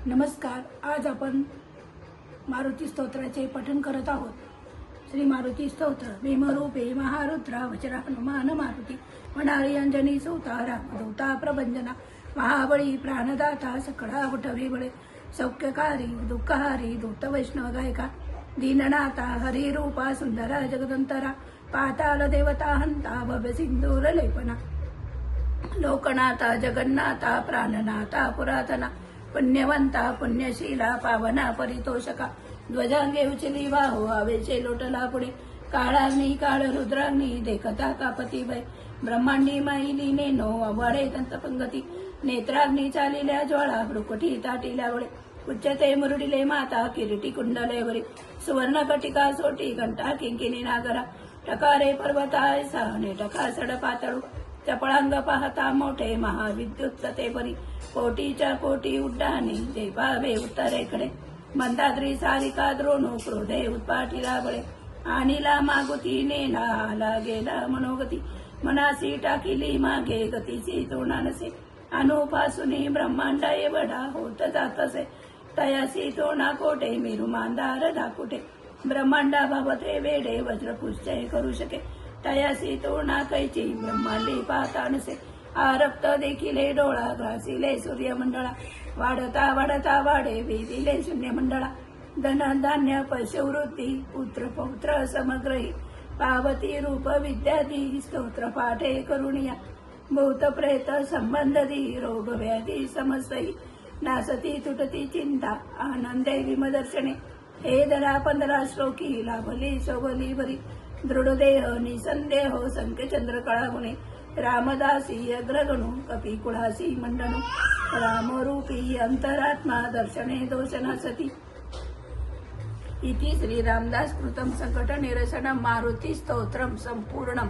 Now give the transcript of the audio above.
नमस्कार. आज आपण मारुती स्तोत्राचे पठण करत आहोत. श्री मारुती स्तोत्र. भीमरूपे महारुद्रा वज्र हनुमान मारुती, म्हणाली अंजनी सुता रामदूता प्रभंजना, महाबळी प्राणदाता सकळा उठवे बळे, सौख्यकारी दुःखहारी दूत वैष्णव गायका, दीननाथा हरिरूपा सुंदरा जगदंतरा, पाताल देवता हंता भव्य सिंदूर लेपना, लोकनाथा जगन्नाथा प्राणनाथा पुरातना, पुण्यवंता पुण्यशीला पावना परितोषका, ध्वजांगे उचली वाहो आवेचे लोटला पुढे, काळाग्नी काळ रुद्राग्नी देखता कापती भय, ब्रह्मांडी माईली नेनो अवाडे दंतपंगती, नेत्राग्नी चालिल्या ज्वाळा भ्रुकुटी ताटिल्या वळे, उच्चते मुरडिले माता किरीटी कुंडलेवरी, सुवर्ण कटिका सोटी घंटा किंकिनी नागरा, टकारे पर्वताय सहने टका सड पातळू, चपळांग पाहता मोठे महाविद्युत ते बरी, कोटीच्या कोटी उड्डाणी जे पावे उत्तरेकडे, मंदाद्री सारिका द्रोणू क्रोधे उत्पाटीला बळे, आणीला मागुती नेला आला गेला मनोगती, मनासी टाकिली मागे गतीची तोंडानसे, अनुपासूनी ब्रह्मांडा एवढा होत जातसे, तयासी तोंडा कोटे मेरू मांदार दाकुटे, ब्रह्मांडा भावते वेडे वज्रपुष्चय करू शके, तयासी तोंडा कैची ब्रह्मांडी पाहता नसे, रक्त देखिले डोळा ग्रासिले सूर्यमंडळा, वाढता वाढता वाढे वेदिले शून्यमंडळा, धन धान्य पशुवृत्ती पुत्र पौत्र समग्रही, पावती रूप विद्यादी स्तोत्र पाठे करुणिया, भूत प्रेत संबंधी रोग व्याधी समस्तही, नासती तुटती चिंता आनंदे विमदर्शने, हे धरा 15 श्लोकी लाभली शोभली बरी, दृढदेह निसंदेह संख्यचंद्र कळागुणे, रामदासी अग्रगणू कपी कुळासी मंडणू, रामरूपी अंतरात्मा दर्शने दोषना सती, इति श्री रामदास कृतं संकट निरसनं मारुती स्तोत्रम संपूर्णम.